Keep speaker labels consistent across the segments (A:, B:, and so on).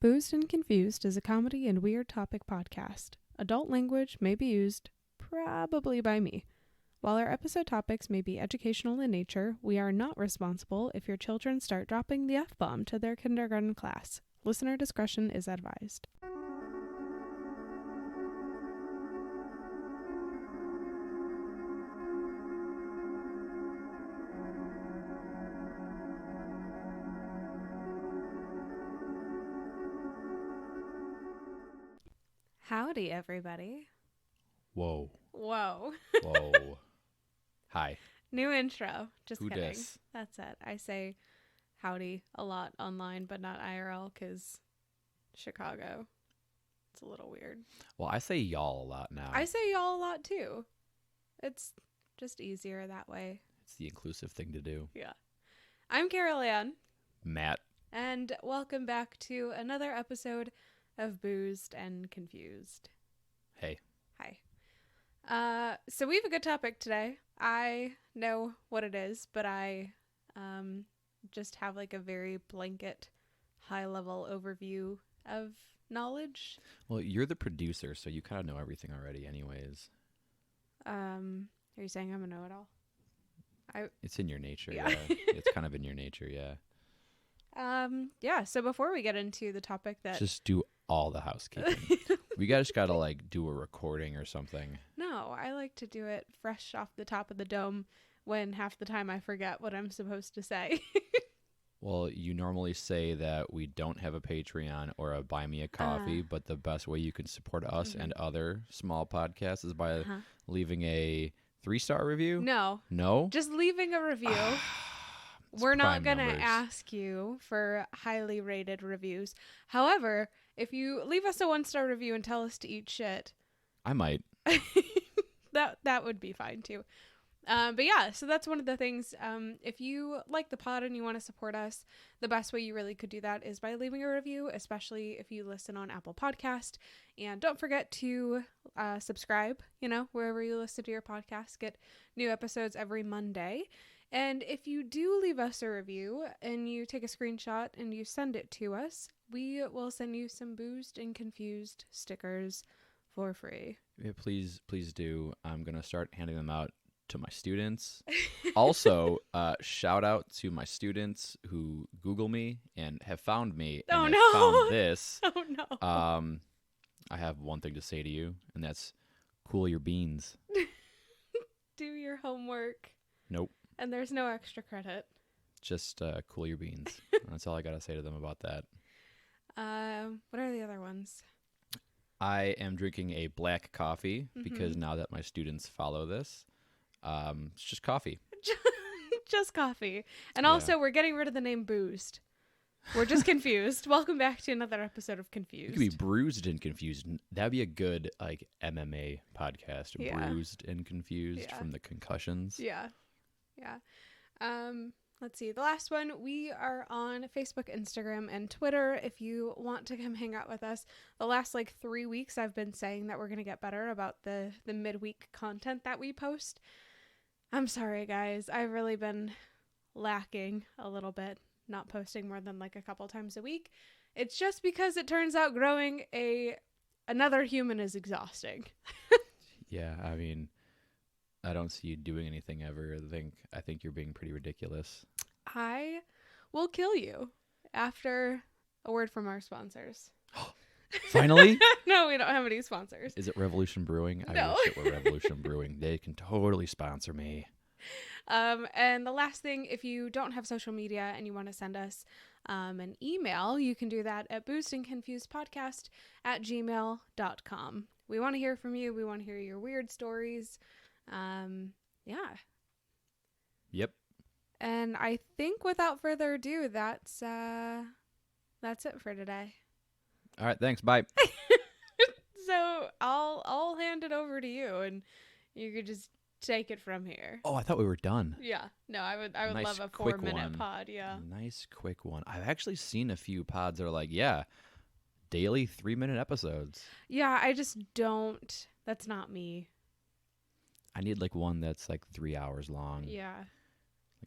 A: Boozed and Confused is a comedy and weird topic podcast. Adult language may be used, probably by me. While our episode topics may be educational in nature, we are not responsible if your children start dropping the F-bomb to their kindergarten class. Listener discretion is advised. Howdy, everybody.
B: Whoa.
A: Whoa.
B: Whoa. Hi.
A: New intro. Just
B: Who
A: kidding.
B: dis?
A: That's it. I say howdy a lot online, but not IRL because Chicago. It's a little weird.
B: Well, I say y'all a lot now.
A: I say y'all a lot too. It's just easier that way.
B: It's the inclusive thing to do.
A: Yeah. I'm Carolanne.
B: Matt.
A: And welcome back to another episode of Boozed and Confused.
B: Hey.
A: Hi. So we have a good topic today. I know what it is, but I just have like a very blanket, high-level overview of knowledge.
B: Well, you're the producer, so you kind of know everything already anyways.
A: Are you saying I'm a know-it-all?
B: It's in your nature,
A: Yeah.
B: yeah. It's kind of in your nature, yeah.
A: Yeah, so before we get into the topic that...
B: Just do all the housekeeping. We just gotta like do a recording or something.
A: No, I like to do it fresh off the top of the dome when half the time I forget what I'm supposed to say.
B: Well, you normally say that we don't have a Patreon or a Buy Me a Coffee, but the best way you can support us and other small podcasts is by leaving a 3-star review.
A: No, just leaving a review. We're not going to ask you for highly rated reviews. However, if you leave us a 1-star review and tell us to eat shit,
B: I might.
A: that would be fine too. But yeah, so that's one of the things. If you like the pod and you want to support us, the best way you really could do that is by leaving a review, especially if you listen on Apple Podcast. And don't forget to subscribe, wherever you listen to your podcast. Get new episodes every Monday. And if you do leave us a review and you take a screenshot and you send it to us, we will send you some Boozed and Confused stickers for free.
B: Yeah, please do. I'm going to start handing them out to my students. Also, shout out to my students who Google me and have found me and have found this.
A: Oh, no.
B: I have one thing to say to you, and that's cool your beans.
A: Do your homework.
B: Nope.
A: And there's no extra credit.
B: Just cool your beans. That's all I got to say to them about that.
A: What are the other ones?
B: I am drinking a black coffee because now that my students follow this, it's just coffee.
A: Just coffee. And also, we're getting rid of the name Boozed. We're just confused. Welcome back to another episode of Confused.
B: You could be bruised and confused. That'd be a good MMA podcast.
A: Yeah.
B: Bruised and confused from the concussions.
A: Yeah. Let's see. The last one, we are on Facebook, Instagram, and Twitter. If you want to come hang out with us, the last 3 weeks I've been saying that we're going to get better about the midweek content that we post. I'm sorry, guys. I've really been lacking a little bit, not posting more than a couple times a week. It's just because it turns out growing another human is exhausting.
B: Yeah, I mean, I don't see you doing anything ever. I think you're being pretty ridiculous.
A: I will kill you after a word from our sponsors.
B: Finally?
A: No, we don't have any sponsors.
B: Is it Revolution Brewing?
A: No.
B: I wish it were Revolution Brewing. They can totally sponsor me.
A: And the last thing, if you don't have social media and you want to send us an email, you can do that at boozedandconfusedpodcast@gmail.com. We want to hear from you. We want to hear your weird stories. Yeah.
B: Yep.
A: And I think without further ado, that's it for today.
B: All right, thanks. Bye.
A: So I'll hand it over to you, and you could just take it from here.
B: Oh, I thought we were done.
A: Yeah. No, I would
B: Nice,
A: love a
B: quick
A: 4-minute
B: one.
A: pod. Yeah.
B: Nice, quick one. I've actually seen a few pods that are daily 3-minute episodes.
A: Yeah, I just don't. That's not me.
B: I need one that's 3 hours long.
A: Yeah.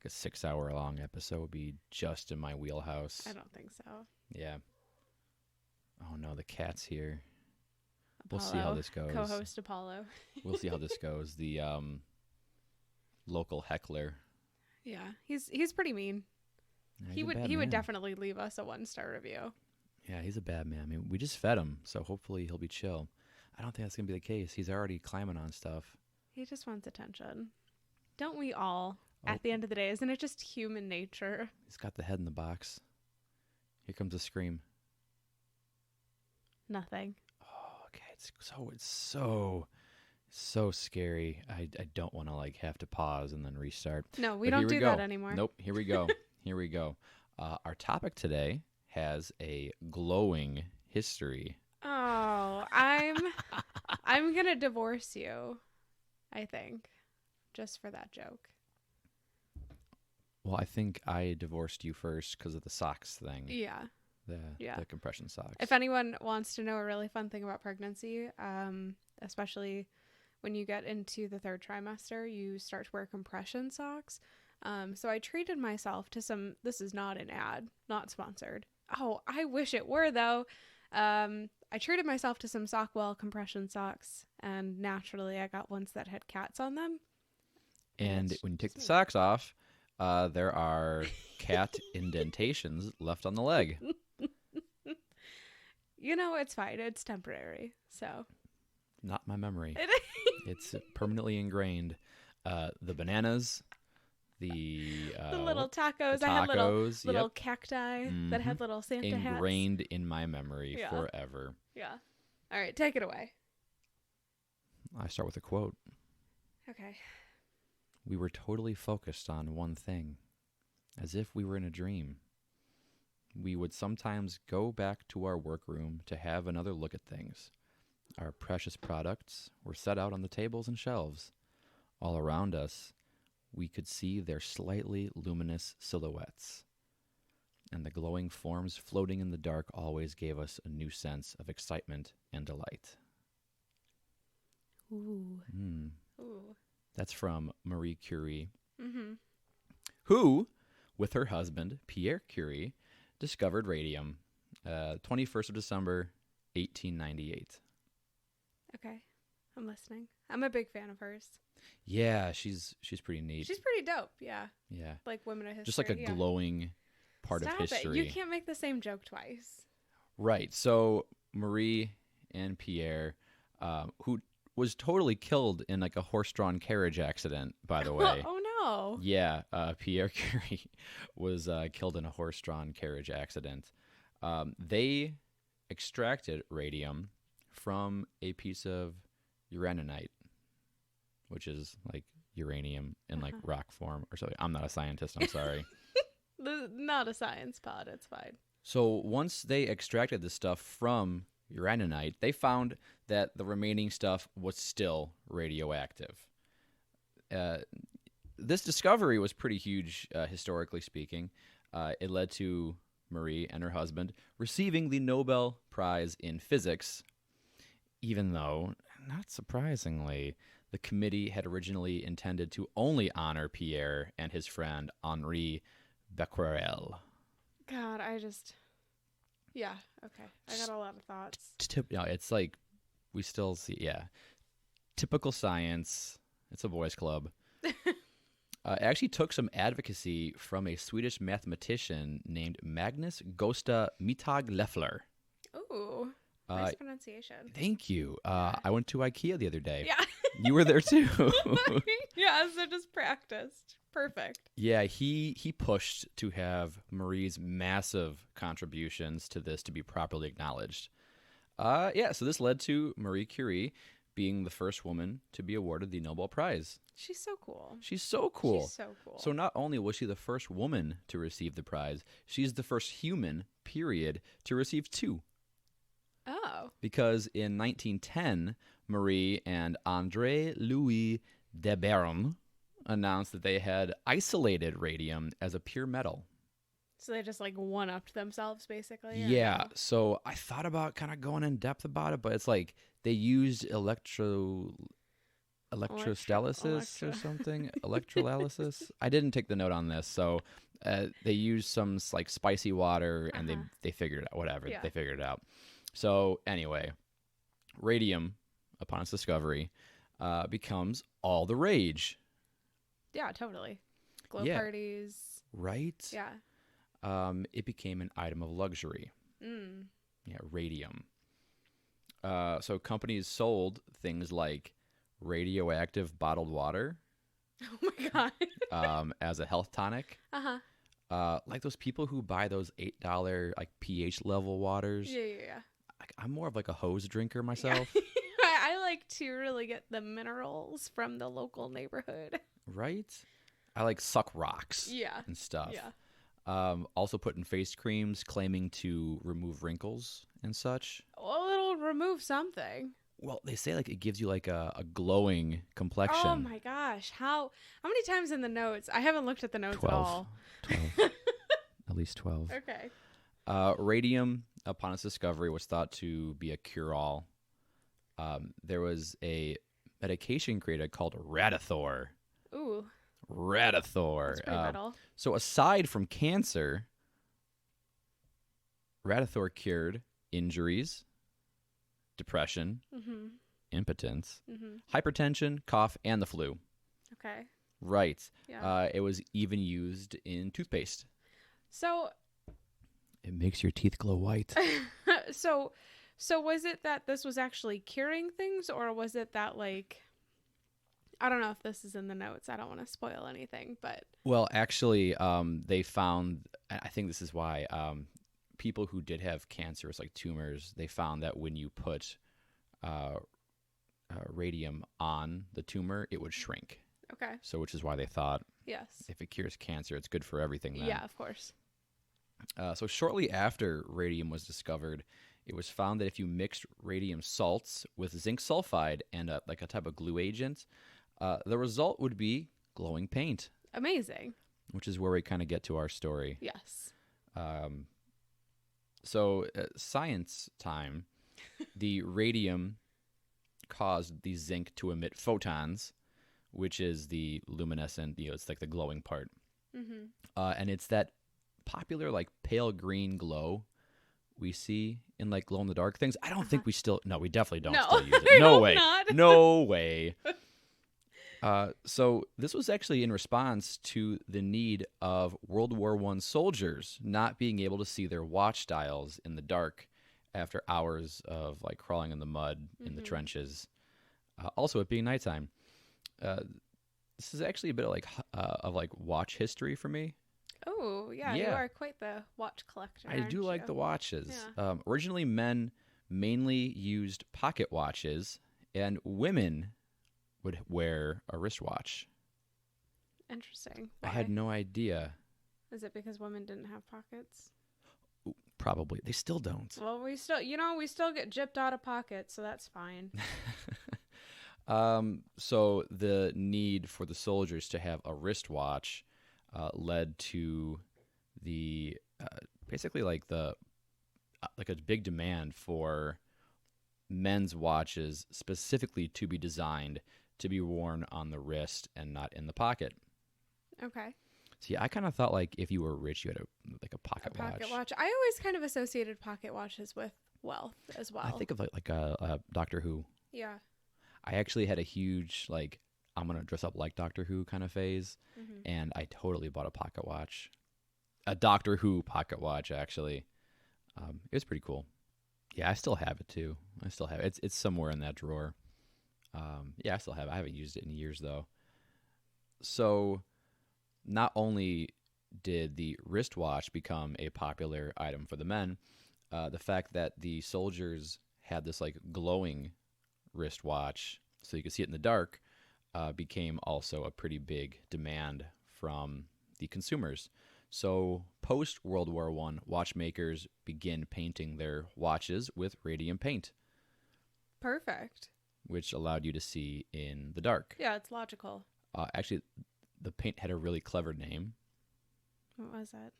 B: A 6-hour long episode would be just in my wheelhouse.
A: I don't think so.
B: Yeah. know. The cat's here. We'll see how this goes.
A: Co-host Apollo.
B: We'll see how this goes. The local heckler.
A: Yeah, he's pretty mean.
B: Yeah,
A: he would definitely leave us a 1-star review.
B: Yeah, he's a bad man. I mean, we just fed him, so hopefully he'll be chill. I don't think that's gonna be the case. He's already climbing on stuff.
A: He just wants attention. Don't we all? At the end of the day, isn't it just human nature?
B: He's got the head in the box. Here comes a scream.
A: Nothing.
B: Oh, okay. It's so scary. I don't want to have to pause and then restart.
A: No, we don't do that anymore.
B: Nope. Here we go. Here we go. Our topic today has a glowing history.
A: Oh, I'm gonna divorce you, I think, just for that joke.
B: Well, I think I divorced you first because of the socks thing.
A: Yeah.
B: The compression socks.
A: If anyone wants to know a really fun thing about pregnancy, especially when you get into the 3rd trimester, you start to wear compression socks. So I treated myself to some, this is not an ad, not sponsored. Oh, I wish it were though. I treated myself to some Sockwell compression socks, and naturally I got ones that had cats on them.
B: And when you take the socks off, there are cat indentations left on the leg.
A: It's fine. It's temporary. So.
B: Not my memory. It's permanently ingrained. The bananas, the
A: little tacos.
B: The
A: I had little
B: yep.
A: cacti that had little Santa hats.
B: Ingrained in my memory forever.
A: Yeah. All right, take it away.
B: I start with a quote.
A: Okay.
B: We were totally focused on one thing, as if we were in a dream. We would sometimes go back to our workroom to have another look at things. Our precious products were set out on the tables and shelves. All around us, we could see their slightly luminous silhouettes. And the glowing forms floating in the dark always gave us a new sense of excitement and delight.
A: Ooh.
B: Ooh. That's from Marie Curie,
A: mm-hmm.
B: who, with her husband, Pierre Curie, discovered radium, 21st of December, 1898.
A: Okay, I'm listening. I'm a big fan of hers.
B: Yeah, she's pretty neat.
A: She's pretty dope, yeah.
B: Yeah.
A: Like women of history.
B: Just like a glowing part of history.
A: You can't make the same joke twice.
B: Right. So Marie and Pierre, who was totally killed in a horse-drawn carriage accident, by the way.
A: Oh, no.
B: Yeah, Pierre Curie was killed in a horse-drawn carriage accident. They extracted radium from a piece of uraninite, which is like uranium in rock form or something. I'm not a scientist, I'm sorry.
A: Not a science pod, it's fine.
B: So once they extracted the stuff from uraninite, they found that the remaining stuff was still radioactive. This discovery was pretty huge, historically speaking. It led to Marie and her husband receiving the Nobel Prize in Physics, even though, not surprisingly, the committee had originally intended to only honor Pierre and his friend Henri Becquerel.
A: God, yeah, okay. I got a lot of thoughts.
B: It's like, we still see, typical science. It's a boys' club. It actually took some advocacy from a Swedish mathematician named Magnus Gosta Mittag-Leffler.
A: Ooh, nice pronunciation.
B: Thank you. I went to IKEA the other day.
A: Yeah.
B: You were there too.
A: Yeah, so just practiced. Perfect.
B: Yeah, he pushed to have Marie's massive contributions to this to be properly acknowledged. So this led to Marie Curie being the first woman to be awarded the Nobel Prize.
A: She's so cool.
B: She's so cool.
A: So
B: not only was she the first woman to receive the prize, she's the first human, period, to receive 2.
A: Oh.
B: Because in 1910, Marie and André Louis de Baron announced that they had isolated radium as a pure metal.
A: So they just one-upped themselves, basically?
B: Yeah. So I thought about kind of going in depth about it, but it's like they used electrostalysis or something. Electrolysis. I didn't take the note on this. So they used some spicy water and they figured it out. Whatever. Yeah. They figured it out. So anyway, radium, upon its discovery, becomes all the rage.
A: Yeah, totally. Glow
B: Yeah.
A: parties.
B: Right?
A: Yeah.
B: It became an item of luxury.
A: Mm.
B: Yeah, radium. So companies sold things like radioactive bottled water
A: Oh my god.
B: as a health tonic. Like those people who buy those $8 like pH level waters.
A: Yeah.
B: I'm more of like a hose drinker myself.
A: Yeah. I like to really get the minerals from the local neighborhood.
B: Right? I like suck rocks
A: Yeah.
B: and stuff.
A: Yeah.
B: Also put in face creams claiming to remove wrinkles and such.
A: Well, it'll remove something.
B: Well, they say like it gives you like a glowing complexion.
A: Oh my gosh. How many times in the notes? I haven't looked at the notes
B: 12.
A: at all.
B: 12. At least 12.
A: Okay.
B: Radium, upon its discovery, was thought to be a cure-all. There was a medication created called Radithor.
A: Ooh.
B: Radithor.
A: That's pretty metal.
B: So aside from cancer, Radithor cured injuries, depression, impotence, hypertension, cough, and the flu.
A: Okay.
B: Right.
A: Yeah.
B: It was even used in toothpaste.
A: So
B: It makes your teeth glow white.
A: so was it that this was actually curing things, or was it that, like, I don't know if this is in the notes. I don't want to spoil anything, but
B: Well, actually, they found, I think this is why, people who did have cancerous, like tumors, they found that when you put radium on the tumor, it would shrink.
A: okay.
B: So, which is why they thought
A: Yes.
B: if it cures cancer, it's good for everything then.
A: Yeah, of course.
B: So shortly after radium was discovered, it was found that if you mixed radium salts with zinc sulfide and like a type of glue agent, the result would be glowing paint,
A: Amazing.
B: which is where we kind of get to our story.
A: Yes.
B: So science time, the radium caused the zinc to emit photons, which is the luminescent, it's like the glowing part.
A: Mm-hmm.
B: And it's that popular like pale green glow we see in like glow in the dark things. I don't think we definitely don't
A: No,
B: still use
A: I
B: it. No
A: hope
B: way.
A: not.
B: No way. So this was actually in response to the need of World War I soldiers not being able to see their watch dials in the dark after hours of like crawling in the mud in the trenches. Also, it being nighttime. This is actually a bit of like watch history for me.
A: Oh, yeah, you are quite the watch collector.
B: I do like the watches.
A: Yeah.
B: Originally, men mainly used pocket watches, and women would wear a wristwatch.
A: Interesting.
B: I had no idea.
A: Is it because women didn't have pockets?
B: Probably. They still don't.
A: Well, we still get gypped out of pockets, so that's fine.
B: So the need for the soldiers to have a wristwatch led to the basically like a big demand for men's watches specifically to be designed to be worn on the wrist and not in the pocket.
A: Okay.
B: See, I kind of thought like if you were rich, you had a pocket watch.
A: I always kind of associated pocket watches with wealth as well.
B: I think of like a Doctor Who.
A: Yeah.
B: I actually had a huge like I'm gonna dress up like Doctor Who kind of phase, and I totally bought a pocket watch, a Doctor Who pocket watch actually. It was pretty cool. Yeah, I still have it too. I still have it. It's somewhere in that drawer. Yeah, I still have it. I haven't used it in years though. So, not only did the wristwatch become a popular item for the men, the fact that the soldiers had this like glowing wristwatch so you could see it in the dark became also a pretty big demand from the consumers. So post World War I, watchmakers begin painting their watches with radium paint.
A: Perfect.
B: Which allowed you to see in the dark.
A: Yeah, it's logical.
B: Actually, the paint had a really clever name.
A: What was that?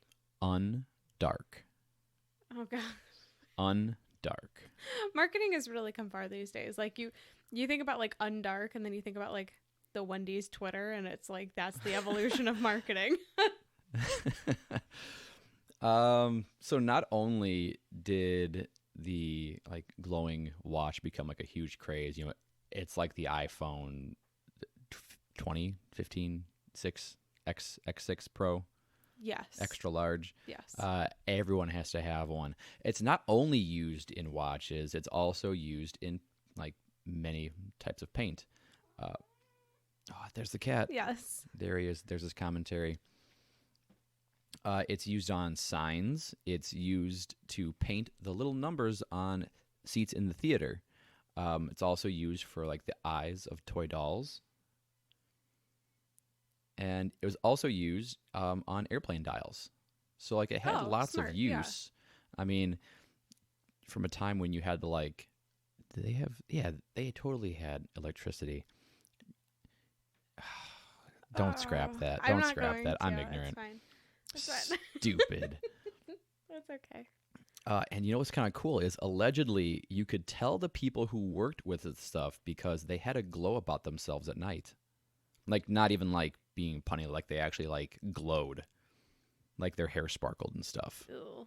B: Undark.
A: Oh, God.
B: Undark.
A: Marketing has really come far these days. Like you think about like undark, and then you think about like the Wendy's Twitter, and it's like that's the evolution of marketing.
B: So not only did the like glowing watch become like a huge craze. You know, it's like the iPhone 20, 15, 6, X6 Pro.
A: Yes.
B: Extra large.
A: Yes.
B: Everyone has to have one. It's not only used in watches, it's also used in like many types of paint. There's the cat.
A: Yes.
B: There he is. There's his commentary. It's used on signs. It's used to paint the little numbers on seats in the theater. It's also used for like the eyes of toy dolls. And it was also used on airplane dials. So like it had lots
A: smart,
B: of use. Yeah. I mean, from a time when you had to like, did they have? Yeah, they totally had electricity. Don't scrap that. Don't scrap that. I'm ignorant.
A: It's fine.
B: Stupid.
A: That's okay.
B: And you know what's kind of cool is allegedly you could tell the people who worked with this stuff because they had a glow about themselves at night. Like not even like being punny, like they actually like glowed. Like their hair sparkled and stuff.
A: Ew.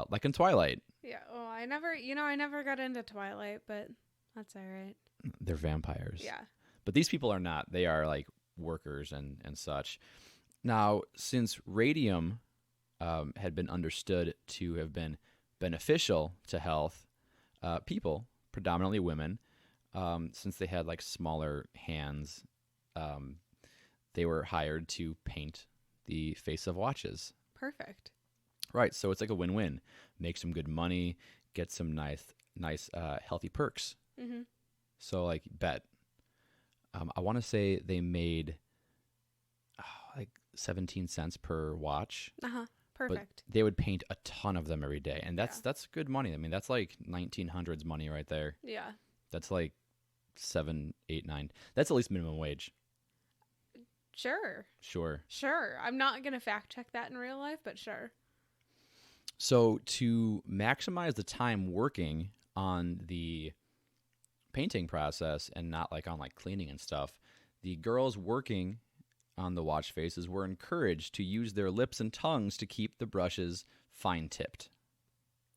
B: Like in Twilight.
A: Yeah. Oh, I never got into Twilight, but that's all right.
B: They're vampires.
A: Yeah.
B: But these people are not. They are like workers and such. Now, since radium had been understood to have been beneficial to health, people, predominantly women, since they had like smaller hands, they were hired to paint the face of watches.
A: Perfect.
B: Right, so it's like a win-win. Make some good money, get some nice healthy perks.
A: Mm-hmm.
B: So like bet. I want to say they made like 17 cents per watch.
A: Perfect.
B: But they would paint a ton of them every day, and that's good money. I mean, that's like 1900s money right there.
A: Yeah.
B: That's like 7, 8, 9. That's at least minimum wage.
A: Sure. I'm not gonna fact check that in real life, but sure.
B: So to maximize the time working on the painting process and not like on like cleaning and stuff, the girls working on the watch faces were encouraged to use their lips and tongues to keep the brushes fine-tipped.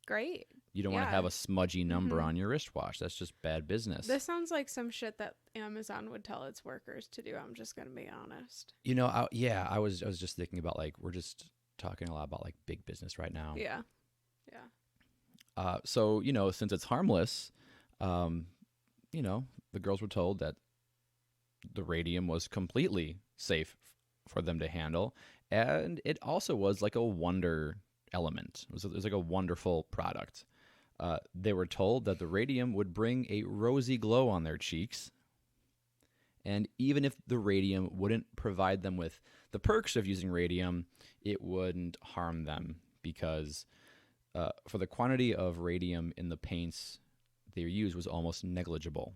A: Great.
B: You don't want to have a smudgy number on your wristwatch. That's just bad business.
A: This sounds like some shit that Amazon would tell its workers to do. I'm just going to be honest.
B: You know, I was just thinking about like, we're just talking a lot about like big business right now.
A: Yeah.
B: So, you know, since it's harmless, you know, the girls were told that the radium was completely safe for them to handle. And it also was like a wonder element. It was like a wonderful product. They were told that the radium would bring a rosy glow on their cheeks. And even if the radium wouldn't provide them with the perks of using radium, it wouldn't harm them because for the quantity of radium in the paints they used was almost negligible.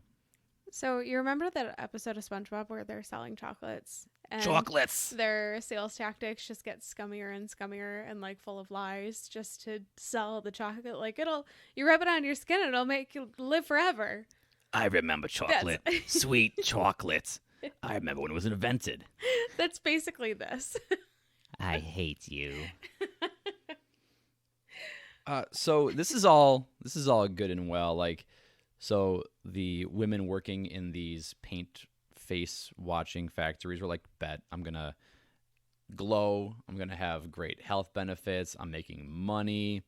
A: So you remember that episode of SpongeBob where they're selling chocolates? And
B: chocolates!
A: Their sales tactics just get scummier and scummier and like full of lies just to sell the chocolate. Like you rub it on your skin, it'll make you live forever.
B: I remember chocolate. Sweet chocolate. I remember when it was invented.
A: That's basically this.
B: I hate you. So this is all good and well. Like, so the women working in these paint face watching factories were like, bet I'm gonna glow. I'm gonna have great health benefits. I'm making money.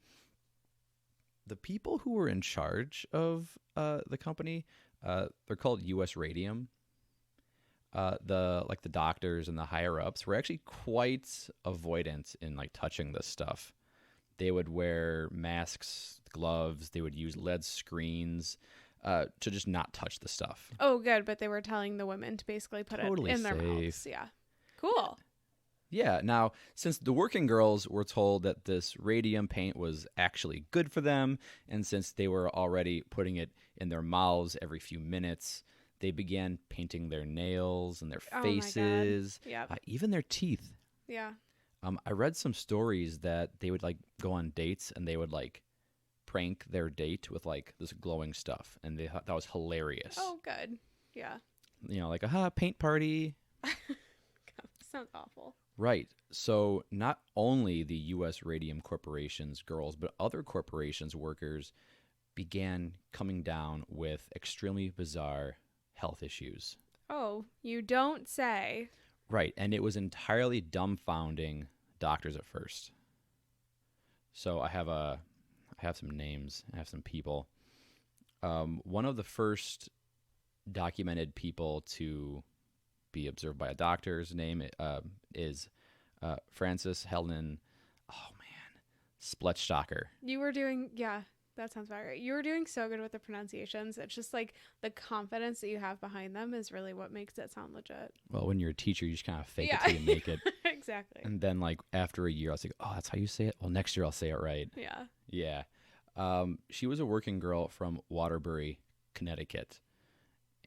B: The people who were in charge of the company, they're called US Radium. The doctors and the higher ups were actually quite avoidant in like touching this stuff. They would wear masks, gloves. They would use lead screens to just not touch the stuff.
A: Oh, good. But they were telling the women to basically put it in their mouths. Yeah. Cool.
B: Yeah. Now, since the working girls were told that this radium paint was actually good for them, and since they were already putting it in their mouths every few minutes, they began painting their nails and their faces, even their teeth.
A: Yeah.
B: I read some stories that they would like go on dates and they would like prank their date with like this glowing stuff, and they thought that was hilarious.
A: Oh, good. Yeah.
B: You know, like paint party.
A: Sounds awful.
B: Right. So not only the US Radium Corporation's girls, but other corporations' workers began coming down with extremely bizarre health issues.
A: Oh, you don't say.
B: Right, and it was entirely dumbfounding doctors at first. So I have some names. I have some people. One of the first documented people to be observed by a doctor's name is Francis Helden. Oh man, Spletstocker.
A: You were doing, yeah, that sounds about right. You were doing so good with the pronunciations. It's just like the confidence that you have behind them is really what makes it sound legit.
B: Well, when you're a teacher, you just kind of fake it till you make it.
A: Exactly.
B: And then, like, after a year, I was like, oh, that's how you say it? Well, next year I'll say it right.
A: Yeah.
B: Yeah. She was a working girl from Waterbury, Connecticut.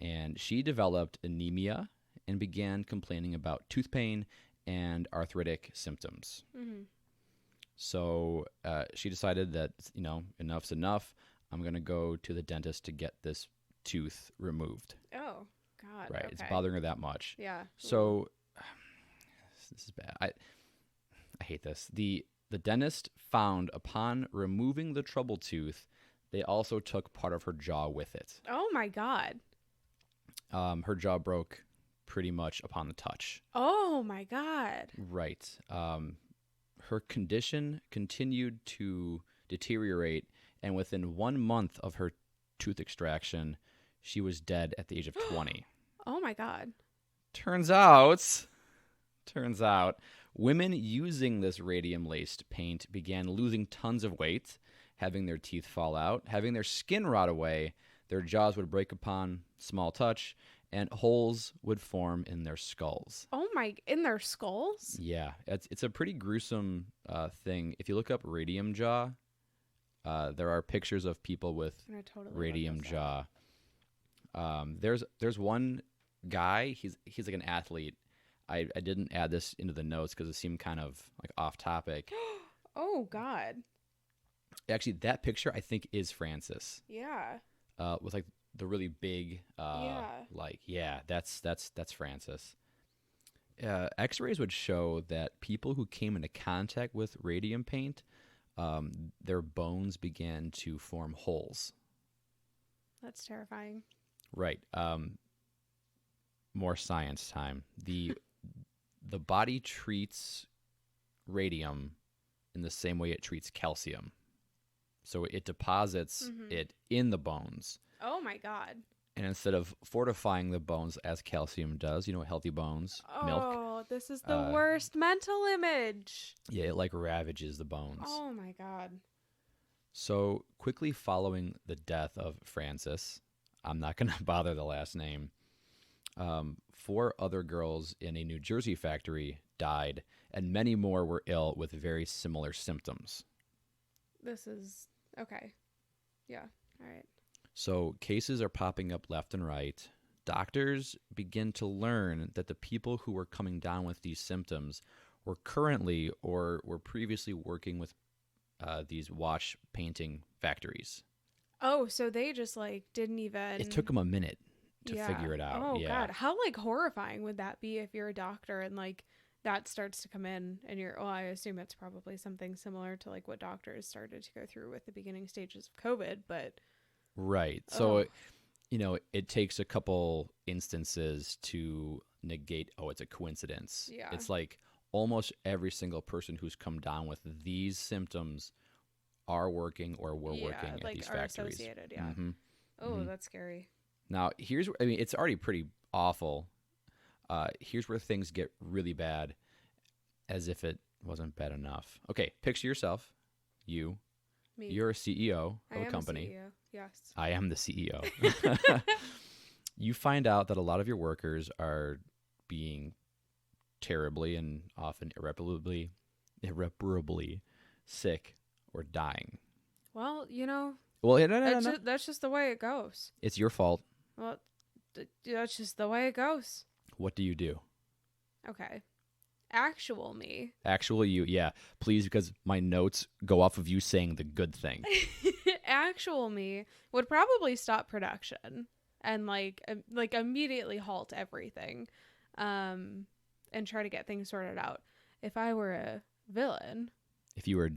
B: And she developed anemia and began complaining about tooth pain and arthritic symptoms.
A: Mm-hmm.
B: So she decided that, enough's enough. I'm going to go to the dentist to get this tooth removed.
A: Oh, God.
B: Right.
A: Okay.
B: It's bothering her that much.
A: Yeah.
B: So this is bad. I hate this. The dentist found upon removing the trouble tooth, they also took part of her jaw with it.
A: Oh, my God.
B: Her jaw broke pretty much upon the touch.
A: Oh, my God.
B: Right. Her condition continued to deteriorate, and within 1 month of her tooth extraction, she was dead at the age of 20.
A: Oh, my God.
B: Turns out, women using this radium-laced paint began losing tons of weight, having their teeth fall out, having their skin rot away, their jaws would break upon small touch, and holes would form in their skulls.
A: Oh, in their skulls?
B: Yeah, it's a pretty gruesome thing. If you look up radium jaw, there are pictures of people with radium jaw. There's one guy, he's like an athlete. I didn't add this into the notes because it seemed kind of like off topic.
A: Oh, God.
B: Actually, that picture I think is Francis.
A: Yeah.
B: With like the really big, that's Francis. X-rays would show that people who came into contact with radium paint, their bones began to form holes.
A: That's terrifying.
B: Right. More science time. The body treats radium in the same way it treats calcium. So it deposits it in the bones.
A: Oh, my God.
B: And instead of fortifying the bones as calcium does, healthy bones, milk.
A: Oh, this is the worst mental image.
B: Yeah, it like ravages the bones.
A: Oh, my God.
B: So quickly following the death of Francis, I'm not going to bother the last name, 4 other girls in a New Jersey factory died, and many more were ill with very similar symptoms.
A: This is... Okay. Yeah. All right.
B: So cases are popping up left and right. Doctors begin to learn that the people who were coming down with these symptoms were currently or were previously working with these wash painting factories.
A: Oh, so they just like didn't even...
B: It took them a minute to figure it out.
A: Oh, God. How like horrifying would that be if you're a doctor and like that starts to come in and I assume it's probably something similar to like what doctors started to go through with the beginning stages of COVID, but...
B: Right. So, it takes a couple instances to negate, it's a coincidence.
A: Yeah.
B: It's like almost every single person who's come down with these symptoms are working or were working at these factories.
A: Associated, yeah.
B: Mm-hmm.
A: Oh,
B: Mm-hmm.
A: That's scary.
B: Now, it's already pretty awful. Here's where things get really bad, as if it wasn't bad enough. Okay, picture yourself. Me. You're a CEO of a company.
A: CEO. Yes.
B: I am the CEO. You find out that a lot of your workers are being terribly and often irreparably sick or dying.
A: Well,
B: Well, no.
A: that's just the way it goes.
B: It's your fault.
A: Well, that's just the way it goes.
B: What do you do?
A: Okay. Actual me.
B: Actual you, yeah. Please, because my notes go off of you saying the good thing.
A: Actual me would probably stop production and like immediately halt everything, and try to get things sorted out. If I were a villain.
B: If you were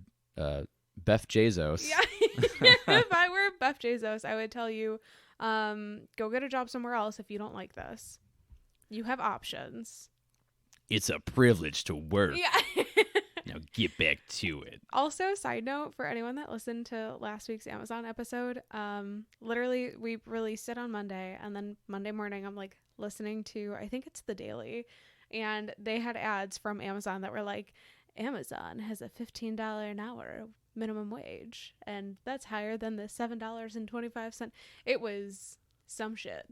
B: Beth Bezos.
A: Yeah. If I were Beth Bezos, I would tell you, go get a job somewhere else if you don't like this. You have options.
B: It's a privilege to work.
A: Yeah.
B: Now get back to it.
A: Also, side note for anyone that listened to last week's Amazon episode, literally we released it on Monday, and then Monday morning I'm like listening to, I think it's The Daily, and they had ads from Amazon that were like, Amazon has a $15 an hour minimum wage, and that's higher than the $7.25. It was some shit.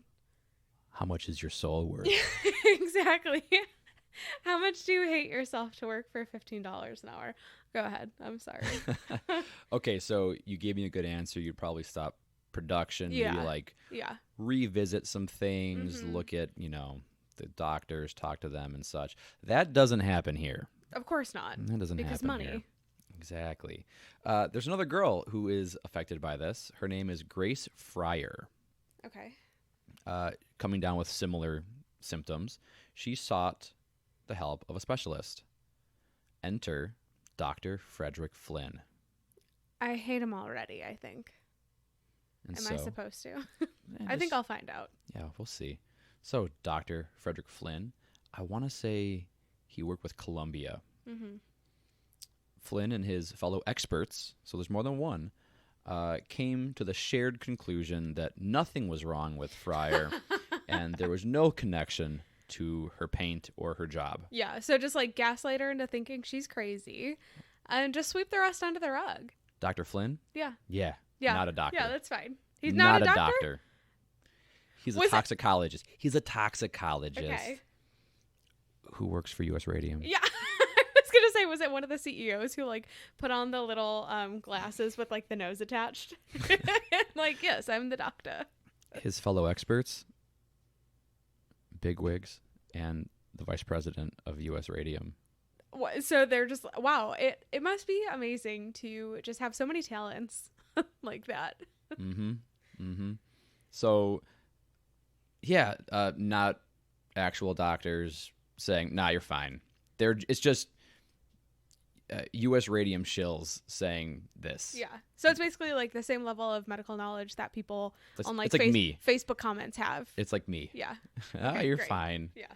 B: How much is your soul worth?
A: Exactly. How much do you hate yourself to work for $15 an hour? Go ahead. I'm sorry.
B: Okay, so you gave me a good answer. You'd probably stop production.
A: Yeah.
B: Maybe like
A: Yeah.
B: revisit some things,
A: Mhm.
B: look at, the doctors, talk to them and such. That doesn't happen here.
A: Of course not.
B: That doesn't
A: Because
B: happen
A: money.
B: here. Exactly. There's another girl who is affected by this. Her name is Grace Fryer.
A: Okay.
B: Coming down with similar symptoms, she sought the help of a specialist. Enter Dr. Frederick Flynn.
A: I hate him already, I think.
B: And
A: Am
B: so,
A: I supposed to? I think I'll find out.
B: Yeah, we'll see. So, Dr. Frederick Flynn, I want to say he worked with Columbia.
A: Mm-hmm.
B: Flynn and his fellow experts, so there's more than one, came to the shared conclusion that nothing was wrong with Fryer and there was no connection to her paint or her job.
A: Yeah, so just like gaslight her into thinking she's crazy and just sweep the rest under the rug.
B: Dr. Flynn?
A: Yeah.
B: Yeah.
A: Yeah.
B: Not a doctor.
A: Yeah, that's fine. He's not a doctor?
B: He's
A: Was
B: a toxicologist. He's a toxicologist
A: Okay.
B: who works for US Radium.
A: Yeah. I was going to say, was it one of the CEOs who like put on the little glasses with like the nose attached? Like, yes, I'm the doctor.
B: His fellow experts, bigwigs, and the vice president of US Radium.
A: So they're just, wow, it must be amazing to just have so many talents like that.
B: Mm-hmm. Mm-hmm. So, yeah, not actual doctors saying, nah, you're fine. It's just US Radium shills saying this.
A: Yeah. So it's basically like the same level of medical knowledge that people on like,
B: it's like me.
A: Facebook comments have.
B: It's like me.
A: Yeah.
B: Ah, you're
A: great.
B: fine.
A: Yeah.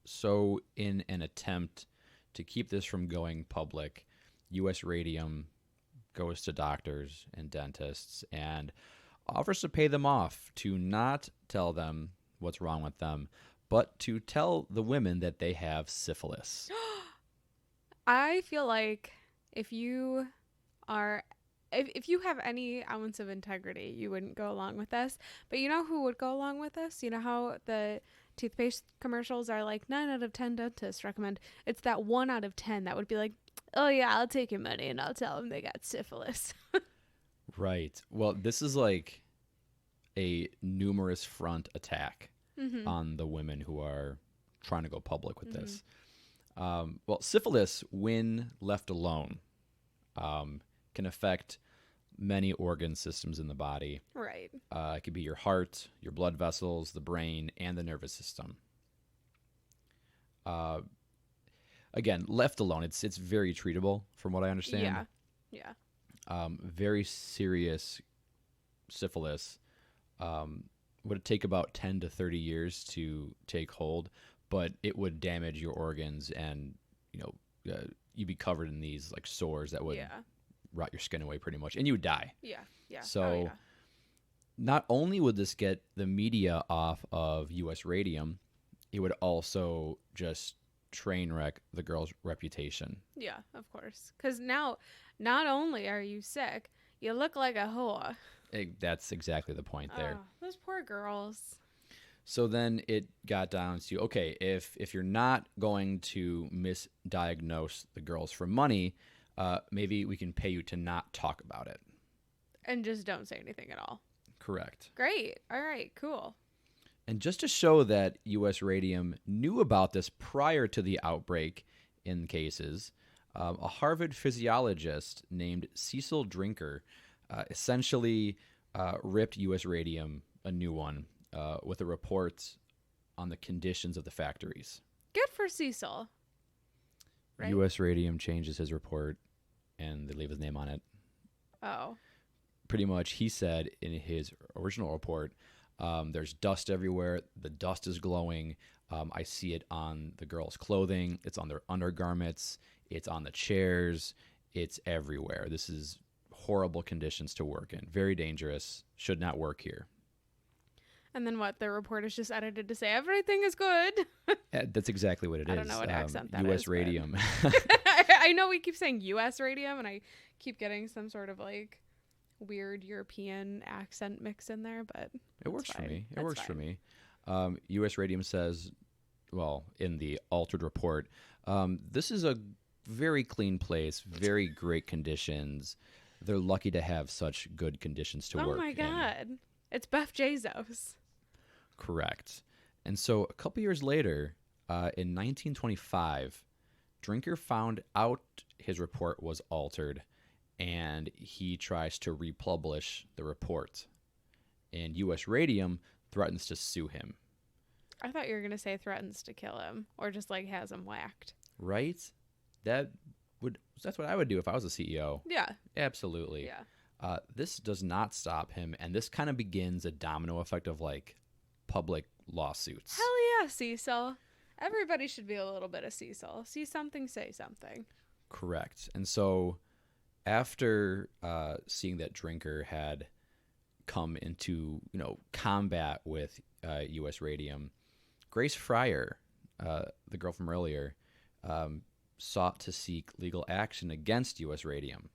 B: So in an attempt to keep this from going public, US Radium goes to doctors and dentists and offers to pay them off to not tell them what's wrong with them, but to tell the women that they have syphilis.
A: I feel like if you have any ounce of integrity, you wouldn't go along with this. But you know who would go along with this? You know how the toothpaste commercials are like 9 out of 10 dentists recommend. It's that 1 out of 10 that would be like, oh yeah, I'll take your money and I'll tell them they got syphilis.
B: Right. Well, this is like a numerous front attack on the women who are trying to go public with this. Well, syphilis, when left alone, can affect many organ systems in the body.
A: Right.
B: It could be your heart, your blood vessels, the brain, and the nervous system. Again, left alone, it's very treatable, from what I understand.
A: Yeah.
B: Very serious syphilis would take about 10 to 30 years to take hold, but it would damage your organs, and you'd be covered in these like sores that would rot your skin away pretty much, and you would die.
A: Yeah.
B: So not only would this get the media off of US Radium, it would also just train wreck the girl's reputation.
A: Yeah, of course. Because now, not only are you sick, you look like a whore.
B: That's exactly the point there.
A: Oh, those poor girls.
B: So then it got down to, okay, if you're not going to misdiagnose the girls for money, maybe we can pay you to not talk about it.
A: And just don't say anything at all.
B: Correct.
A: Great. All right, cool.
B: And just to show that US Radium knew about this prior to the outbreak in cases, a Harvard physiologist named Cecil Drinker essentially ripped US Radium a new one with a report on the conditions of the factories.
A: Good for Cecil. Right?
B: US Radium changes his report, and they leave his name on it.
A: Oh.
B: Pretty much, he said in his original report, there's dust everywhere. The dust is glowing. I see it on the girls' clothing. It's on their undergarments. It's on the chairs. It's everywhere. This is horrible conditions to work in. Very dangerous. Should not work here.
A: And then what? The report is just edited to say everything is good.
B: That's exactly what it is.
A: I don't know what accent that
B: US
A: is.
B: Radium.
A: I know we keep saying US Radium, and I keep getting some sort of like weird European accent mix in there, but
B: it works for me.
A: It works
B: for me. US Radium says, well, in the altered report, this is a very clean place, very great conditions. They're lucky to have such good conditions to work in.
A: Oh my God. It's Beth Bezos.
B: Correct. And so a couple years later, in 1925, Drinker found out his report was altered, and he tries to republish the report. And US Radium threatens to sue him.
A: I thought you were going to say threatens to kill him, or just like has him whacked.
B: Right? That's what I would do if I was a CEO.
A: Yeah.
B: Absolutely.
A: Yeah.
B: This does not stop him, and this kind of begins a domino effect of like public lawsuits.
A: Hell yeah, Cecil. Everybody should be a little bit of Cecil. See something, say something.
B: Correct. And so after seeing that Drinker had come into combat with US Radium, Grace Fryer, the girl from earlier, sought to seek legal action against US Radium.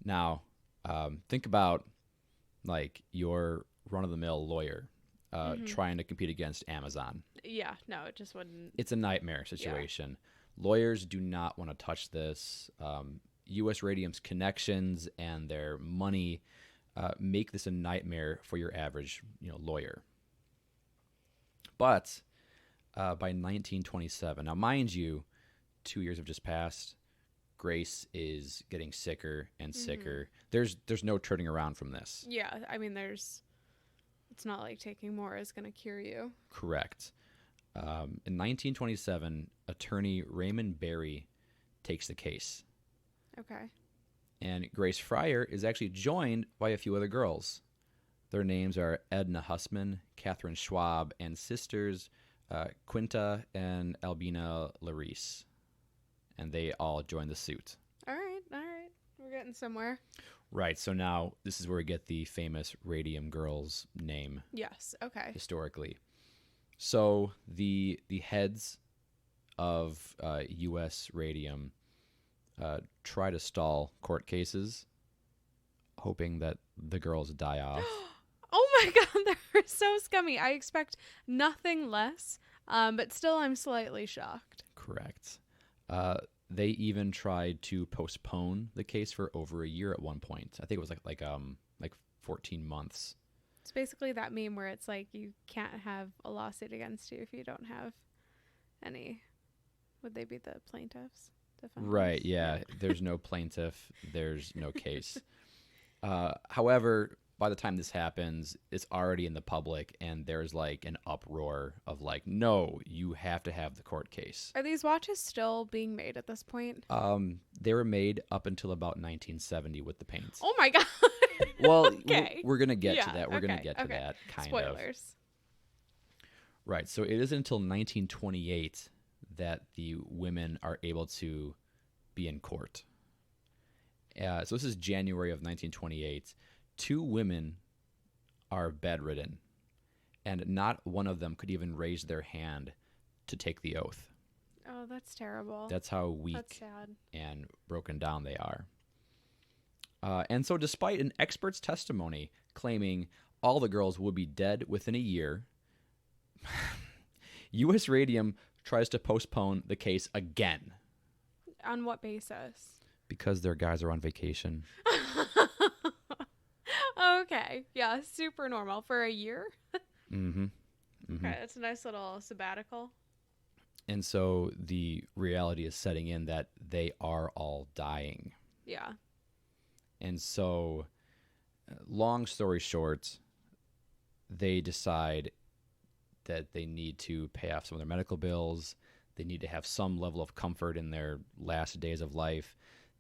B: Now, think about like your run-of-the-mill lawyer trying to compete against Amazon.
A: Yeah, no, it just wouldn't.
B: It's a nightmare situation. Yeah. Lawyers do not want to touch this. US Radium's connections and their money make this a nightmare for your average lawyer. But by 1927, now mind you, 2 years have just passed. Grace is getting sicker and sicker. There's no turning around from this.
A: Yeah, I mean, it's not like taking more is going to cure you.
B: Correct. In 1927, attorney Raymond Barry takes the case.
A: Okay.
B: And Grace Fryer is actually joined by a few other girls. Their names are Edna Hussman, Catherine Schwab, and sisters Quinta and Albina Larice. And they all join the suit.
A: All right. We're getting somewhere.
B: Right. So now this is where we get the famous Radium Girls name.
A: Yes. Okay.
B: Historically. So the heads of US Radium try to stall court cases, hoping that the girls die off.
A: Oh my God, they're so scummy. I expect nothing less, but still I'm slightly shocked.
B: Correct. They even tried to postpone the case for over a year at one point. I think it was like 14 months.
A: It's basically that meme where it's like you can't have a lawsuit against you if you don't have any. Would they be the plaintiffs?
B: Right, yeah. There's no plaintiff. There's no case. However, by the time this happens, it's already in the public, and there's like an uproar of like, no, you have to have the court case.
A: Are these watches still being made at this point?
B: They were made up until about 1970 with the paint.
A: Oh my God.
B: Well,
A: okay.
B: we're going to get to that. We're going to get to that, kind of.
A: Spoilers.
B: Right, so it isn't until 1928 that the women are able to be in court. So this is January of 1928. 2 women are bedridden, and not one of them could even raise their hand to take the oath.
A: Oh, that's terrible.
B: That's how weak
A: That's sad.
B: and broken down they are. And so despite an expert's testimony claiming all the girls would be dead within a year, US Radium tries to postpone the case again.
A: On what basis?
B: Because their guys are on vacation.
A: Okay. Yeah, super normal. For a year?
B: Mm-hmm.
A: Okay, that's a nice little sabbatical.
B: And so the reality is setting in that they are all dying.
A: Yeah.
B: And so, long story short, they decide that they need to pay off some of their medical bills. They need to have some level of comfort in their last days of life.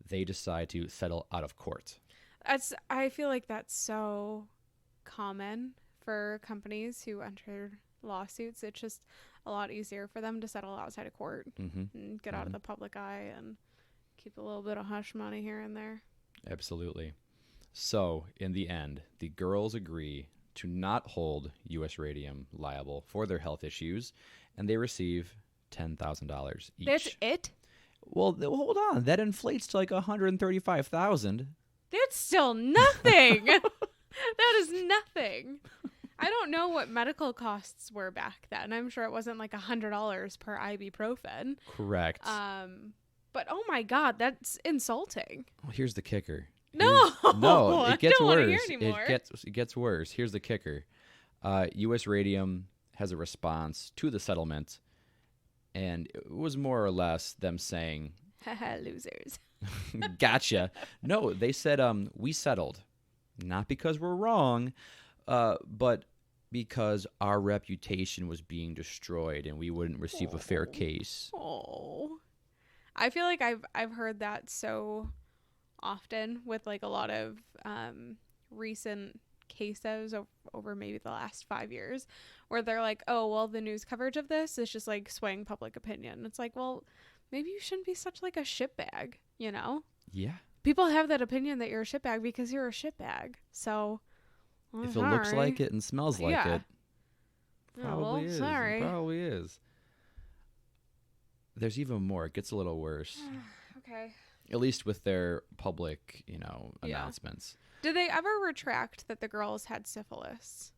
B: They decide to settle out of court.
A: I feel like that's so common for companies who enter lawsuits. It's just a lot easier for them to settle outside of court and get out of the public eye and keep a little bit of hush money here and there.
B: Absolutely. So, in the end, the girls agree to not hold US Radium liable for their health issues, and they receive $10,000 each.
A: That's it?
B: Well, hold on. That inflates to like $135,000.
A: That's still nothing. That is nothing. I don't know what medical costs were back then. I'm sure it wasn't like $100 per ibuprofen.
B: Correct.
A: But oh my God, that's insulting.
B: Well, here's the kicker.
A: No,
B: it gets
A: I don't
B: worse.
A: wanna hear anymore.
B: It gets worse. Here's the kicker. US Radium has a response to the settlement, and it was more or less them saying,
A: Haha, losers.
B: gotcha. No, they said, we settled. Not because we're wrong, but because our reputation was being destroyed and we wouldn't receive a fair case.
A: Oh. I feel like I've heard that so often with like a lot of recent cases over maybe the last 5 years where they're like, oh, well, the news coverage of this is just like swaying public opinion. It's like, well, maybe you shouldn't be such like a shitbag, you know?
B: Yeah.
A: People have that opinion that you're a shitbag because you're a shitbag. So, well,
B: if it looks like it and smells like it,
A: probably
B: is.
A: Sorry.
B: It probably is. There's even more. It gets a little worse.
A: Okay.
B: At least with their public, announcements.
A: Did they ever retract that the girls had syphilis?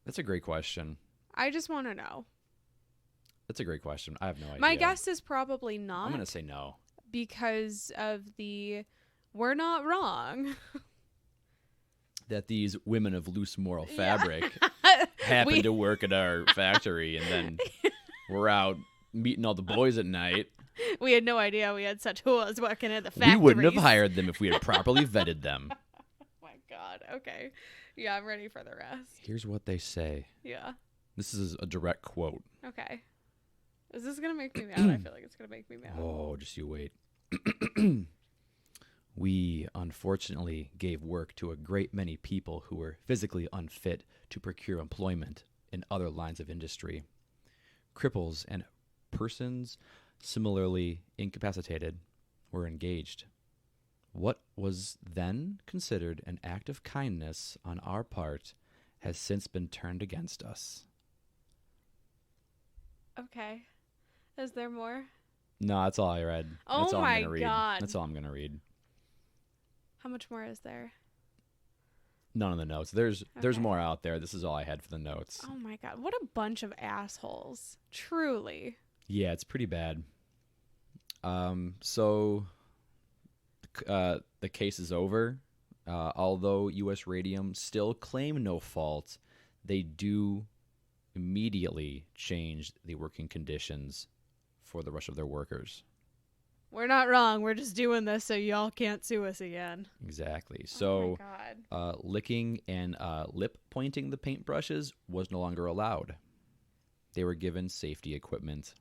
B: That's a great question.
A: I just want to know.
B: That's a great question. I have no idea.
A: My guess is probably not.
B: I'm going to say no.
A: Because of we're not wrong.
B: That these women of loose moral fabric happen to work at our factory, and then we're out meeting all the boys at night.
A: We had no idea we had such whores working at the factory.
B: We wouldn't have hired them if we had properly vetted them.
A: My God. Okay. Yeah, I'm ready for the rest.
B: Here's what they say.
A: Yeah.
B: This is a direct quote.
A: Okay. Is this going to make me mad? I feel like it's going to make me mad.
B: Oh, just you wait. We unfortunately gave work to a great many people who were physically unfit to procure employment in other lines of industry. Cripples and persons similarly incapacitated were engaged. What was then considered an act of kindness on our part has since been turned against us.
A: Okay. Is there more?
B: No, that's all I read.
A: Oh
B: that's all
A: my
B: I'm gonna read.
A: God.
B: That's all I'm going to read.
A: How much more is there?
B: None of the notes. There's more out there. This is all I had for the notes.
A: Oh my God. What a bunch of assholes. Truly.
B: Yeah, it's pretty bad. So the case is over. Although US Radium still claim no fault, they do immediately change the working conditions for the rest of their workers.
A: We're not wrong. We're just doing this so y'all can't sue us again.
B: Exactly. So,
A: oh my God.
B: Licking and lip pointing the paintbrushes was no longer allowed. They were given safety equipment.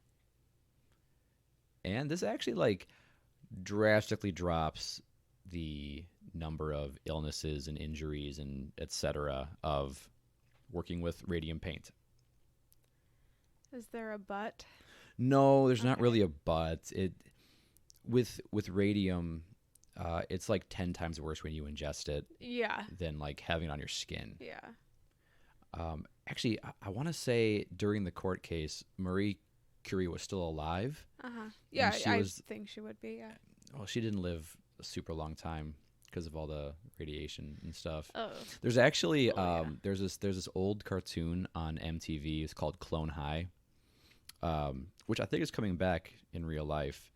B: And this actually drastically drops the number of illnesses and injuries and etc. of working with radium paint.
A: Is there a but?
B: No, there's not really a but. With radium, it's like 10 times worse when you ingest it.
A: Yeah.
B: Than having it on your skin.
A: Yeah.
B: Actually, I want to say during the court case, Marie Curie was still alive.
A: Yeah, I think she would be. Yeah.
B: Well, she didn't live a super long time because of all the radiation and stuff.
A: Oh.
B: There's actually there's this old cartoon on MTV. It's called Clone High, which I think is coming back in real life.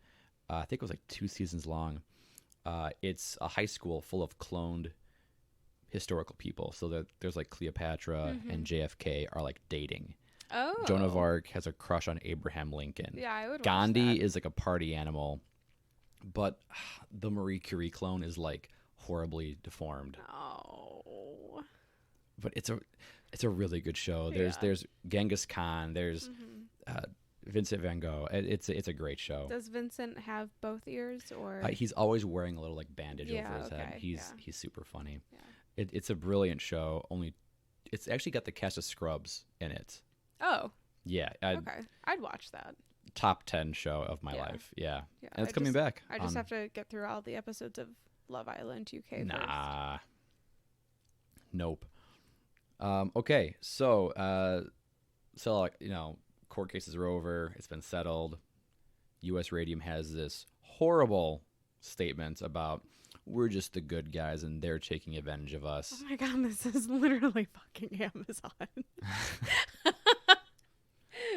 B: I think it was 2 seasons long. It's a high school full of cloned historical people. So there's Cleopatra and JFK are dating.
A: Oh.
B: Joan of Arc has a crush on Abraham Lincoln.
A: Yeah, I would watch
B: Gandhi
A: that.
B: is a party animal. But the Marie Curie clone is horribly deformed.
A: Oh.
B: But it's a really good show. There's Genghis Khan. There's Vincent Van Gogh. It's a great show.
A: Does Vincent have both ears or?
B: He's always wearing a little like bandage over his head. He's super funny. Yeah. It's a brilliant show. Only it's actually got the cast of Scrubs in it.
A: Oh.
B: Yeah.
A: Okay. I'd watch that.
B: Top 10 show of my life. Yeah. And it's coming back.
A: I just have to get through all the episodes of Love Island UK first.
B: Nope. Okay. So, like, you know, court cases are over. It's been settled. US Radium has this horrible statement about we're just the good guys and they're taking advantage of us.
A: Oh my God, this is literally fucking Amazon.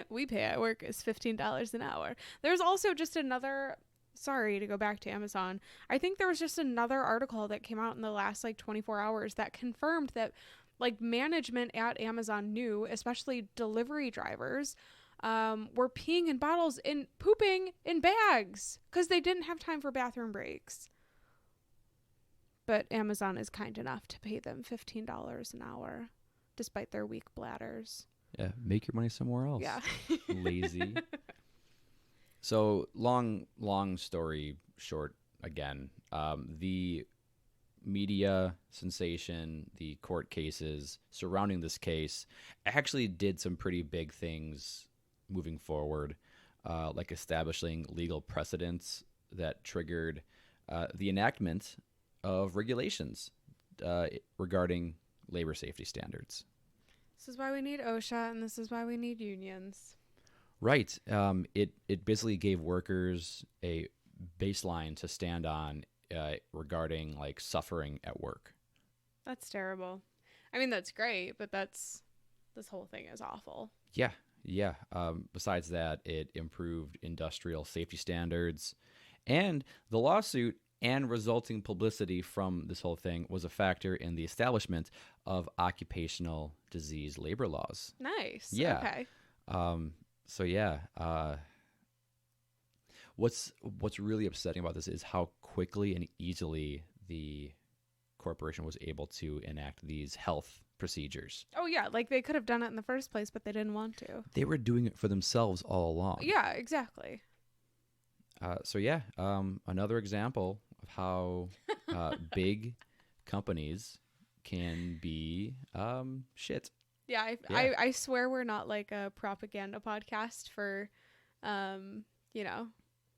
A: We pay at work is $15 an hour. There's also just another, sorry to go back to Amazon. I think there was just another article that came out in the last like 24 hours that confirmed that like management at Amazon knew, especially delivery drivers, were peeing in bottles and pooping in bags because they didn't have time for bathroom breaks. But Amazon is kind enough to pay them $15 an hour despite their weak bladders.
B: Yeah, make your money somewhere else.
A: Yeah.
B: Lazy. So long story short again. The media sensation, the court cases surrounding this case actually did some pretty big things moving forward, like establishing legal precedents that triggered the enactment of regulations regarding labor safety standards.
A: This is why we need OSHA, and this is why we need unions.
B: Right. It basically gave workers a baseline to stand on regarding like suffering at work.
A: That's terrible. I mean, that's great, but this whole thing is awful.
B: Yeah. Besides that, it improved industrial safety standards, and the lawsuit and resulting publicity from this whole thing was a factor in the establishment of occupational disease labor laws.
A: Nice.
B: Yeah.
A: Okay.
B: So yeah, what's really upsetting about this is how quickly and easily the corporation was able to enact these health procedures.
A: Oh yeah, like they could have done it in the first place, but they didn't want to.
B: They were doing it for themselves all along.
A: Yeah, exactly.
B: So yeah, another example of how big companies can be shit.
A: Yeah, I swear we're not like a propaganda podcast for, you know,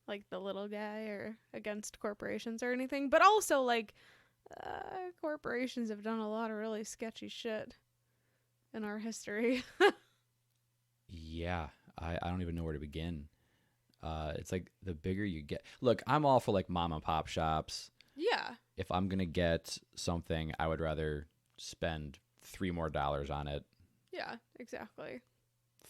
A: like the little guy or against corporations or anything. But also like corporations have done a lot of really sketchy shit in our history.
B: Yeah, I don't even know where to begin. It's like the bigger you get. Look, I'm all for like mom and pop shops.
A: Yeah.
B: If I'm going to get something, I would rather spend $3 more on it.
A: Yeah, exactly.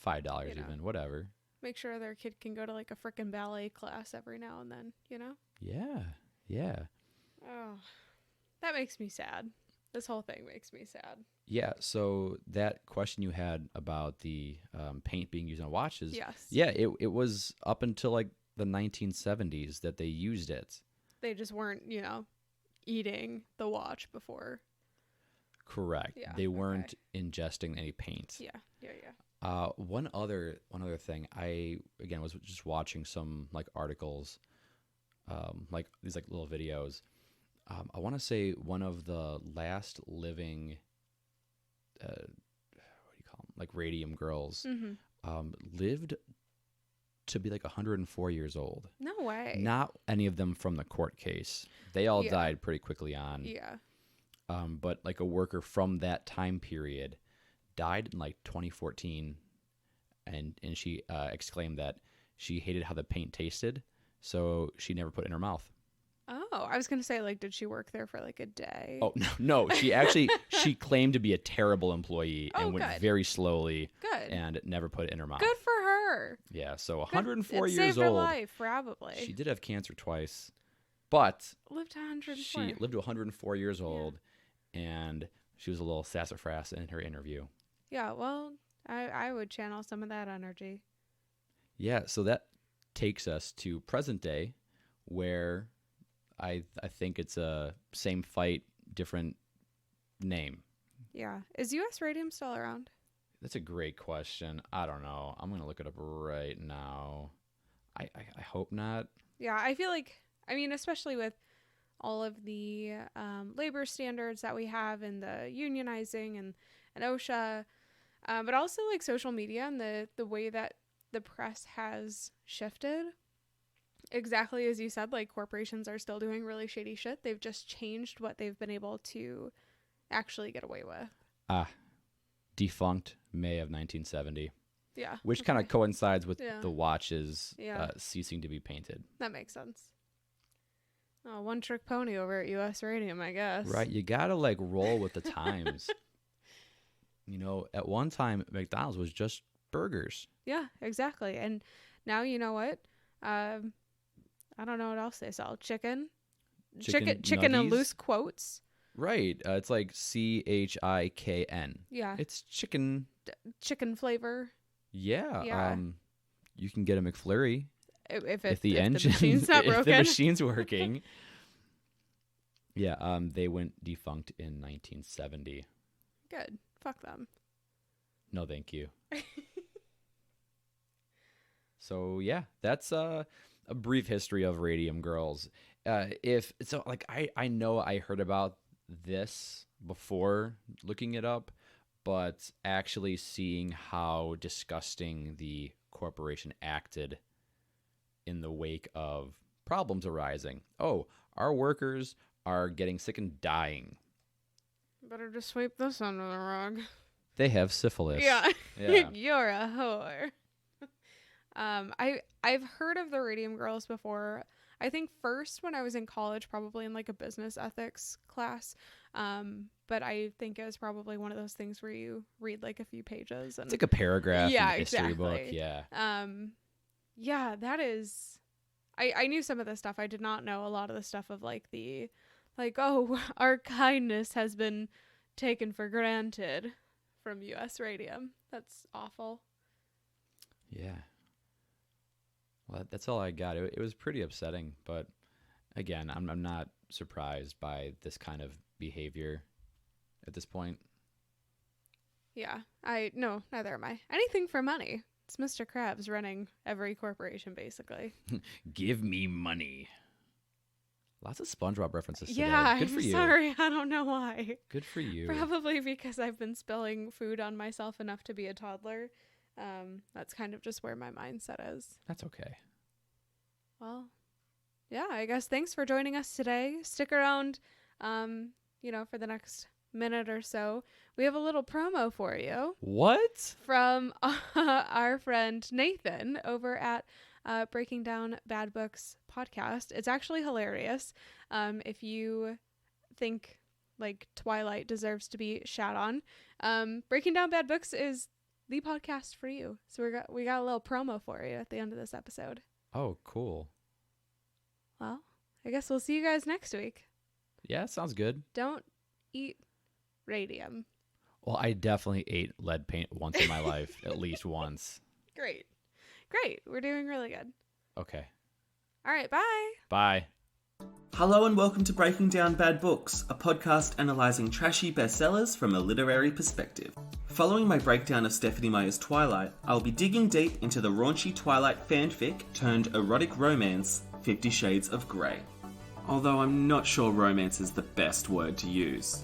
B: $5 even, whatever.
A: Make sure their kid can go to like a frickin' ballet class every now and then, you know?
B: Yeah.
A: Oh, that makes me sad. This whole thing makes me sad.
B: Yeah, so that question you had about the paint being used on watches.
A: Yes.
B: Yeah, it was up until like the 1970s that they used it.
A: They just weren't, you know, eating the watch before.
B: Correct. Yeah, they weren't ingesting any paint.
A: Yeah.
B: One other thing, I again was just watching some like articles, like these like little videos. I want to say one of the last living, what do you call them? Like Radium Girls, lived to be like 104 years old.
A: No way.
B: Not any of them from the court case. They all died pretty quickly on.
A: Yeah.
B: But like a worker from that time period died in like 2014, and she exclaimed that she hated how the paint tasted, so she never put it in her mouth.
A: Oh, I was going to say, like, did she work there for like a day?
B: Oh, no. She claimed to be a terrible employee and went very slowly.
A: Good.
B: And never put it in her mouth.
A: Good for her.
B: Yeah, so 104 years
A: saved
B: old.
A: Her life, probably.
B: She did have cancer twice, but
A: lived to 104.
B: She lived to 104 years old, and she was a little sassafras in her interview.
A: Yeah, well, I would channel some of that energy.
B: Yeah, so that takes us to present day, where I think it's a same fight, different name.
A: Yeah. Is US Radium still around?
B: That's a great question. I don't know. I'm going to look it up right now. I hope not.
A: Yeah, I feel like, I mean, especially with all of the labor standards that we have and the unionizing and OSHA, but also like social media and the way that the press has shifted. Exactly as you said, like corporations are still doing really shady shit. They've just changed what they've been able to actually get away with.
B: Defunct May of 1970.
A: Yeah.
B: Which kind of coincides with
A: Yeah.
B: the watches
A: Yeah.
B: Ceasing to be painted.
A: That makes sense. Oh, one trick pony over at US Radium, I guess.
B: Right. You got to like roll with the times. You know, at one time, McDonald's was just burgers.
A: Yeah, exactly. And now you know what? I don't know what else they sell. Chicken in
B: nuggies?
A: loose quotes.
B: Right. It's like CHIKN.
A: Yeah.
B: It's chicken.
A: Chicken flavor.
B: Yeah.
A: Yeah.
B: You can get a McFlurry
A: If
B: the engine,
A: machine's not broken.
B: if the machine's working. Yeah. They went defunct in 1970.
A: Good. Fuck them.
B: No, thank you. So yeah, that's a brief history of Radium Girls. I know I heard about this before looking it up, but actually seeing how disgusting the corporation acted in the wake of problems arising. Oh, our workers are getting sick and dying.
A: Better just sweep this under the rug.
B: They have syphilis.
A: Yeah.
B: Yeah.
A: You're a whore. I've heard of the Radium Girls before. I think first when I was in college, probably in like a business ethics class. But I think it was probably one of those things where you read like a few pages. And
B: It's like a paragraph in a
A: exactly.
B: history book. Yeah.
A: Yeah, that is. I knew some of the stuff. I did not know a lot of the stuff of like oh, our kindness has been taken for granted from US Radium. That's awful.
B: Yeah. Well, that's all I got. It was pretty upsetting, but again, I'm not surprised by this kind of behavior at this point.
A: Yeah, no, neither am I. Anything for money. It's Mr. Krabs running every corporation, basically.
B: Give me money. Lots of SpongeBob references today.
A: Yeah,
B: Good for
A: I'm
B: you.
A: sorry. I don't know why.
B: Good for you.
A: Probably because I've been spilling food on myself enough to be a toddler. That's kind of just where my mindset is.
B: That's okay.
A: Well, yeah, I guess thanks for joining us today. Stick around, for the next minute or so. We have a little promo for you.
B: What?
A: From our friend Nathan over at Breaking Down Bad Books podcast. It's actually hilarious. If you think like Twilight deserves to be shat on, Breaking Down Bad Books is the podcast for you. So we got a little promo for you at the end of this episode.
B: Oh, cool.
A: Well, I guess we'll see you guys next week.
B: Yeah, sounds good.
A: Don't eat radium.
B: Well, I definitely ate lead paint once in my life, at least once.
A: Great. We're doing really good.
B: Okay.
A: All right, bye.
B: Bye.
C: Hello and welcome to Breaking Down Bad Books, a podcast analysing trashy bestsellers from a literary perspective. Following my breakdown of Stephenie Meyer's Twilight, I'll be digging deep into the raunchy Twilight fanfic turned erotic romance, 50 Shades of Grey. Although I'm not sure romance is the best word to use.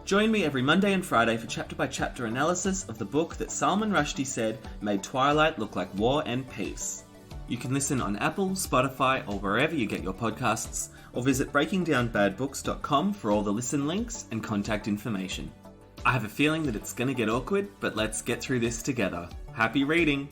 C: Join me every Monday and Friday for chapter-by-chapter analysis of the book that Salman Rushdie said made Twilight look like War and Peace. You can listen on Apple, Spotify, or wherever you get your podcasts, or visit breakingdownbadbooks.com for all the listen links and contact information. I have a feeling that it's going to get awkward, but let's get through this together. Happy reading!